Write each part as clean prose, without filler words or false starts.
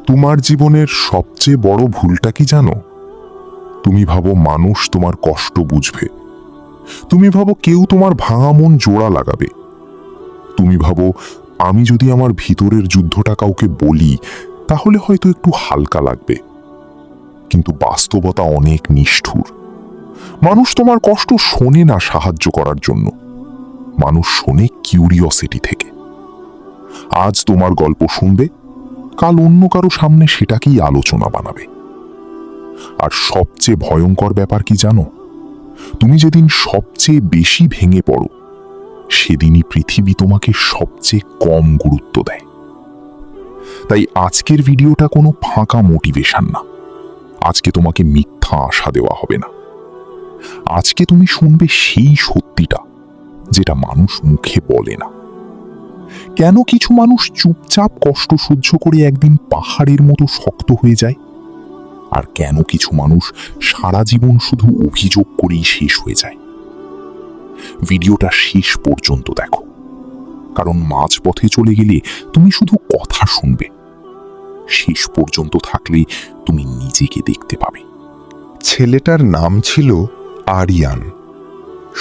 তোমার জীবনের সবচেয়ে বড় ভুলটা কি জানো? তুমি ভাবো মানুষ তোমার কষ্ট বুঝবে। তুমি ভাবো কেউ তোমার ভাঙা মন জোড়া লাগাবে। তুমি ভাবো আমি যদি আমার ভিতরের যুদ্ধটা কাউকে বলি তাহলে হয়তো একটু হালকা লাগবে। কিন্তু বাস্তবতা অনেক নিষ্ঠুর। মানুষ তোমার কষ্ট শোনে না সাহায্য করার জন্য, মানুষ শোনে কিউরিওসিটি থেকে। আজ তোমার গল্প শুনবে, কাল অন্য কারো সামনে সেটাকেই আলোচনা বানাবে। আর সবচেয়ে ভয়ঙ্কর ব্যাপার কি জানো? তুমি যেদিন সবচেয়ে বেশি ভেঙে পড়ো সেদিনই পৃথিবী তোমাকে সবচেয়ে কম গুরুত্ব দেয়। তাই আজকের ভিডিওটা কোনো ফাঁকা মোটিভেশন না। আজকে তোমাকে মিথ্যা আশা দেওয়া হবে না। আজকে তুমি শুনবে সেই সত্যিটা যেটা মানুষ মুখে বলে না। কেন কিছু মানুষ চুপচাপ কষ্ট সহ্য করে একদিন পাহাড়ের মতো শক্ত হয়ে যায়, আর কেন কিছু মানুষ সারা জীবন শুধু অভিযোগ করেই শেষ হয়ে যায়। ভিডিওটা শেষ পর্যন্ত দেখো, কারণ মাঝপথে চলে গেলে তুমি শুধু কথা শুনবে। শেষ পর্যন্ত থাকলে তুমি নিজেকে দেখতে পাবে। ছেলেটার নাম ছিল আরিয়ান।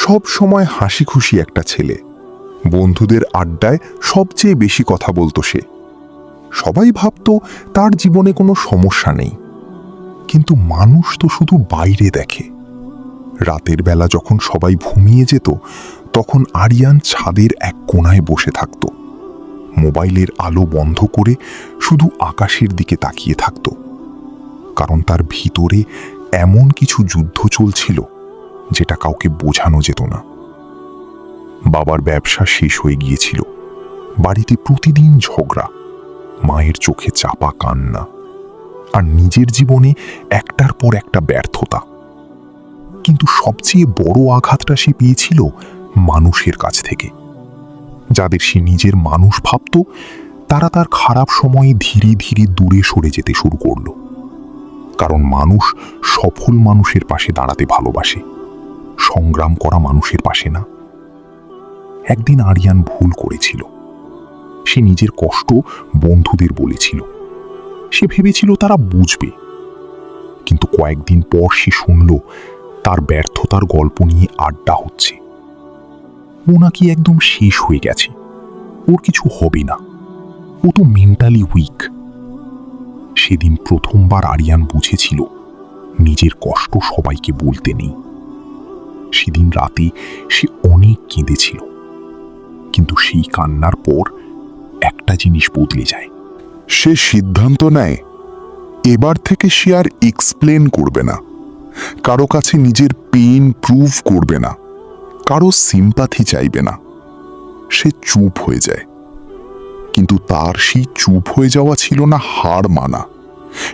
সব সময় হাসি খুশি একটা ছেলে। বন্ধুদের আড্ডায় সবচেয়ে বেশি কথা বলতো সে। সবাই ভাবতো তার জীবনে কোনো সমস্যা নেই, কিন্তু মানুষ তো শুধু বাইরে দেখে। রাতের বেলা যখন সবাই ঘুমিয়ে যেত তখন আরিয়ান ছাদের এক কোণায় বসে থাকত, মোবাইলের আলো বন্ধ করে শুধু আকাশের দিকে তাকিয়ে থাকত। কারণ তার ভিতরে এমন কিছু যুদ্ধ চলছিল যেটা কাউকে বোঝানো যেত না। বাবার ব্যবসা শেষ হয়ে গিয়েছিল, বাড়িতে প্রতিদিন ঝগড়া, মায়ের চোখে চাপা কান্না, আর নিজের জীবনে একটার পর একটা ব্যর্থতা। কিন্তু সবচেয়ে বড় আঘাতটা সে পেয়েছিল মানুষের কাছ থেকে। যাদের সে নিজের মানুষ ভাবত, তারা তার খারাপ সময়ে ধীরে ধীরে দূরে সরে যেতে শুরু করল। কারণ মানুষ সফল মানুষের পাশে দাঁড়াতে ভালোবাসে, সংগ্রাম করা মানুষের পাশে না। একদিন আরিয়ান ভুল করেছিল। সে নিজের কষ্ট বন্ধুদের বলেছিল। সে ভেবেছিল তারা বুঝবে, কিন্তু কয়েকদিন পর সে শুনল তার ব্যর্থতার গল্প নিয়ে আড্ডা হচ্ছে। ও নাকি একদম শেষ হয়ে গেছে, ওর কিছু হবে না, ও তো মেন্টালি উইক। সেদিন প্রথমবার আরিয়ান বুঝেছিল নিজের কষ্ট সবাইকে বলতে নেই। সেদিন রাতে সে অনেক কেঁদেছিল, কিন্তু সেই কান্নার পর একটা জিনিস বদলে যায়। সে সিদ্ধান্ত নেয় এবার থেকে সে আর এক্সপ্লেন করবে না, কারো কাছে নিজের পেইন প্রুভ করবে না, কারো সিম্পাথি চাইবে না। সে চুপ হয়ে যায়। কিন্তু তার সেই চুপ হয়ে যাওয়া ছিল না হার মানা,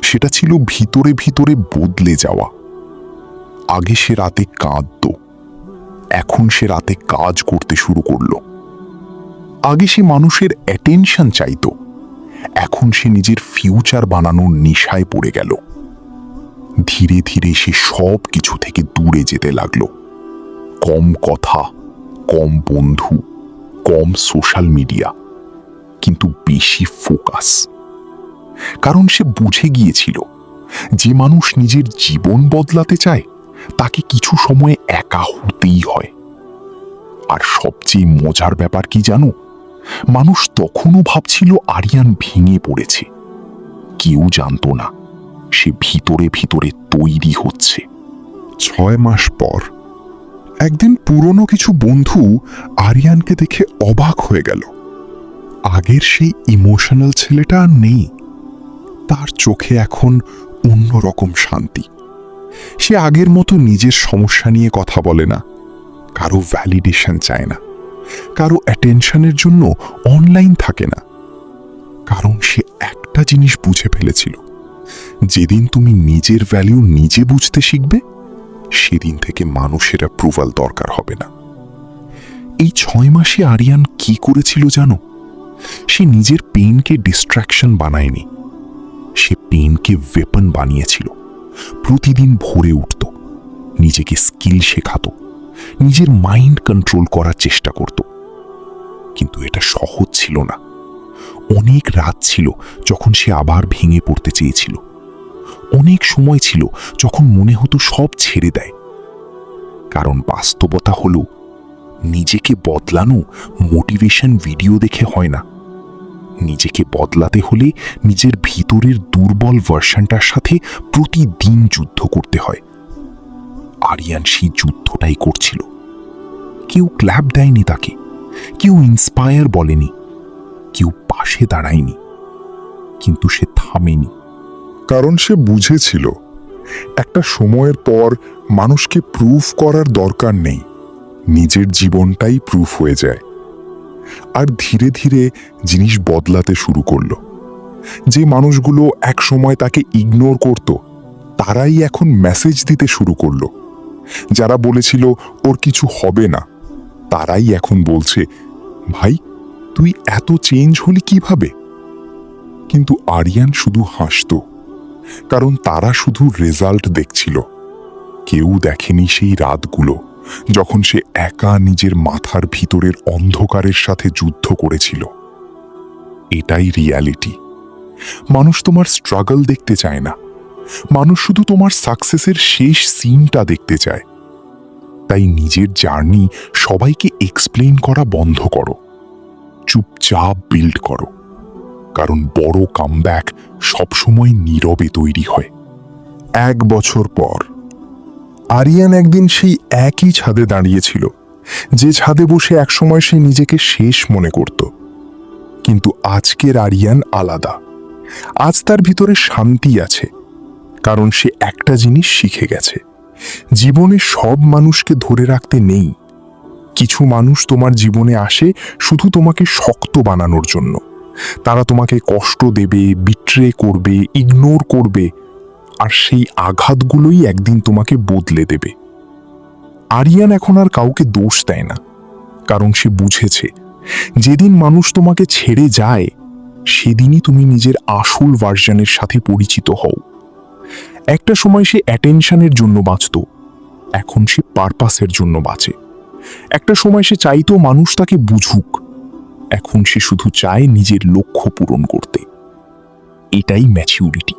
সেটা ছিল ভিতরে ভিতরে বদলে যাওয়া। আগে সে রাতে কাঁদত, এখন সে রাতে কাজ করতে শুরু করলো। আগে সে মানুষের অ্যাটেনশন চাইত, এখন সে নিজের ফিউচার বানানোর নেশায় পড়ে গেল। ধীরে ধীরে সে সব কিছু থেকে দূরে যেতে লাগলো। কম কথা, কম বন্ধু, কম সোশ্যাল মিডিয়া, কিন্তু বেশি ফোকাস। কারণ সে বুঝে গিয়েছিল যে মানুষ নিজের জীবন বদলাতে চায় তাকে কিছু সময় একা হতেই হয়। আর সবচেয়ে মজার ব্যাপার কি জানো? মানুষ তখনও ভাবছিল আরিয়ান ভেঙে পড়েছে। কেউ জানতো না সে ভিতরে ভিতরে তৈরি হচ্ছে। 6 মাস পর একদিন পুরনো কিছু বন্ধু আরিয়ানকে দেখে অবাক হয়ে গেল। আগের সেই ইমোশনাল ছেলেটা আর নেই। তার চোখে এখন অন্যরকম শান্তি। সে আগের মতো নিজের সমস্যা নিয়ে কথা বলে না, কারো ভ্যালিডেশন চায় না, কারো অ্যাটেনশনের জন্য অনলাইন থাকে না। কারণ সে একটা জিনিস বুঝে ফেলেছিল, যেদিন তুমি নিজের ভ্যালু নিজে বুঝতে শিখবে সেদিন থেকে মানুষের অ্যাপ্রুভাল দরকার হবে না। এই 6 মাসে আরিয়ান কি করেছিল জানো? সে নিজের পেইনকে ডিস্ট্রাকশন বানায়নি, সে পেইনকে ওয়েপন বানিয়েছিল। প্রতিদিন ভোরে উঠত, নিজেকে স্কিল শেখাতো, নিজের মাইন্ড কন্ট্রোল করার চেষ্টা করত। কিন্তু এটা সহজ ছিল না। অনেক রাত ছিল যখন সে আবার ভেঙে পড়তে চেয়েছিল। অনেক সময় ছিল যখন মনে হতো সব ছেড়ে দেয়। কারণ বাস্তবতা হলো, নিজেকে বদলানো মোটিভেশন ভিডিও দেখে হয় না। নিজেকে বদলাতে হলে নিজের ভিতরের দুর্বল ভার্সনটার সাথে প্রতিদিন যুদ্ধ করতে হয়। আরিয়ান সেই যুদ্ধটাই করছিল। কেউ ক্ল্যাপ দেয়নি তাকে, কেউ ইন্সপায়ার বলেনি, কেউ পাশে দাঁড়ায়নি, কিন্তু সে থামেনি। কারণ সে বুঝেছিল একটা সময়ের পর মানুষকে প্রুফ করার দরকার নেই, নিজের জীবনটাই প্রুফ হয়ে যায়। আর ধীরে ধীরে জিনিস বদলাতে শুরু করলো। যে মানুষগুলো এক সময় তাকে ইগনোর করত, তারাই এখন মেসেজ দিতে শুরু করলো। যারা বলেছিল ওর কিছু হবে না, তারাই এখন বলছে, ভাই তুই এত চেঞ্জ হলি কিভাবে? কিন্তু আরিয়ান শুধু হাসত, কারণ তারা শুধু রেজাল্ট দেখছিল। কেউ দেখেনি সেই রাতগুলো যখন সে একা নিজের মাথার ভিতরের অন্ধকারের সাথে যুদ্ধ করেছিল। এটাই রিয়ালিটি। মানুষ তোমার স্ট্রাগল দেখতে চায় না, মানুষ শুধু তোমার সাকসেসের শেষ সিনটা দেখতে চায়। তাই নিজের জার্নি সবাইকে এক্সপ্লেইন করা বন্ধ করো, চুপচাপ বিল্ড করো। কারণ বড় কামব্যাক সবসময় নীরবে তৈরি হয়। 1 বছর পর আরিয়ান একদিন সেই একই ছাদে দাঁড়িয়েছিল, যে ছাদে বসে একসময় সে নিজেকে শেষ মনে করত। কিন্তু আজকের আরিয়ান আলাদা। আজ তার ভিতরে শান্তি আছে, কারণ সে একটা জিনিস শিখে গেছে, জীবনে সব মানুষকে ধরে রাখতে নেই। কিছু মানুষ তোমার জীবনে আসে শুধু তোমাকে শক্ত বানানোর জন্য। তারা তোমাকে কষ্ট দেবে, বিট্রে করবে, ইগনোর করবে, আর সেই আঘাতগুলোই একদিন তোমাকে বদলে দেবে। আরিয়ান এখন আর কাউকে দোষ দেয় না, কারণ সে বুঝেছে যেদিন মানুষ তোমাকে ছেড়ে যায়, সেদিনই তুমি নিজের আসল ভার্সনের সাথে পরিচিত হও। একটা সময় সে অ্যাটেনশনের জন্য বাঁচত, এখন সে পারপাসের জন্য বাঁচে। একটা সময় সে চাইতো মানুষ তাকে বুঝুক, এখন সে শুধু চায় নিজের লক্ষ্য পূরণ করতে। এটাই ম্যাচিউরিটি।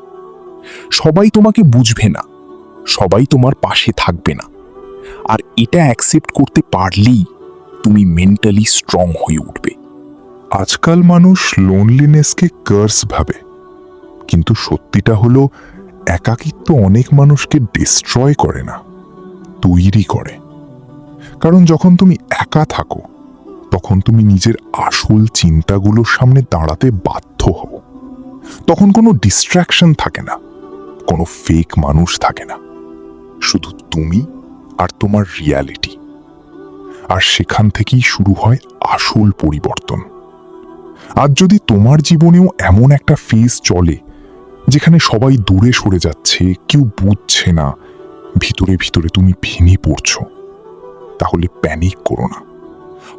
সবাই তোমাকে বুঝবে না, সবাই তোমার পাশে থাকবে না, আর এটা অ্যাকসেপ্ট করতে পারলেই তুমি মেন্টালি স্ট্রং হয়ে উঠবে। আজকাল মানুষ লোনলিনেসকে কার্স ভাবে, কিন্তু সত্যিটা হলো একাকিত্ব অনেক মানুষকে ডিস্ট্রয় করে না, তৈরি করে। কারণ যখন তুমি একা থাকো, তখন তুমি নিজের আসল চিন্তাগুলোর সামনে দাঁড়াতে বাধ্য হও। তখন কোনো ডিস্ট্র্যাকশন থাকে না, কোনো ফেক মানুষ থাকে না, শুধু তুমি আর তোমার রিয়ালিটি। আর সেখান থেকেই শুরু হয় আসল পরিবর্তন। আজ যদি তোমার জীবনেও এমন একটা ফেজ চলে যেখানে সবাই দূরে সরে যাচ্ছে, কেউ বুঝছে না, ভিতরে ভিতরে তুমি ভেঙে পড়ছো, তাহলে প্যানিক করো না।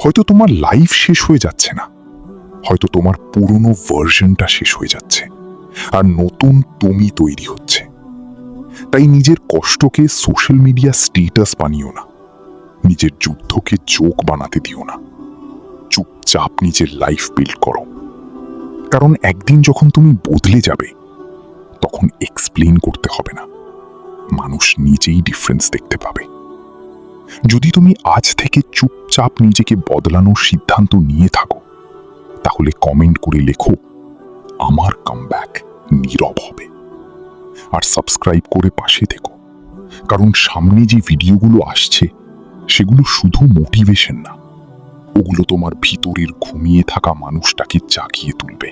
হয়তো তোমার লাইফ শেষ হয়ে যাচ্ছে না, হয়তো তোমার পুরনো ভার্সনটা শেষ হয়ে যাচ্ছে, আর নতুন তুমি তৈরি হচ্ছে। তাই নিজের কষ্টকে সোশ্যাল মিডিয়া স্ট্যাটাস বানিও না, নিজের যুদ্ধকে জোক বানাতে দিও না। চুপচাপ নিজের লাইফ বিল্ড করো, কারণ একদিন যখন তুমি বদলে যাবে, তখন এক্সপ্লেইন করতে হবে না, মানুষ নিজেই ডিফারেন্স দেখতে পাবে। যদি তুমি আজ থেকে চুপচাপ নিজেকে বদলানোর সিদ্ধান্ত নিয়ে থাকো, তাহলে কমেন্ট করে লেখো, আমার কামব্যাক নীরব হবে। আর সাবস্ক্রাইব করে পাশে থেকো, কারণ সামনে যে ভিডিওগুলো আসছে, সেগুলো শুধু মোটিভেশন না, ওগুলো তোমার ভিতরের ঘুমিয়ে থাকা মানুষটাকে জাগিয়ে তুলবে।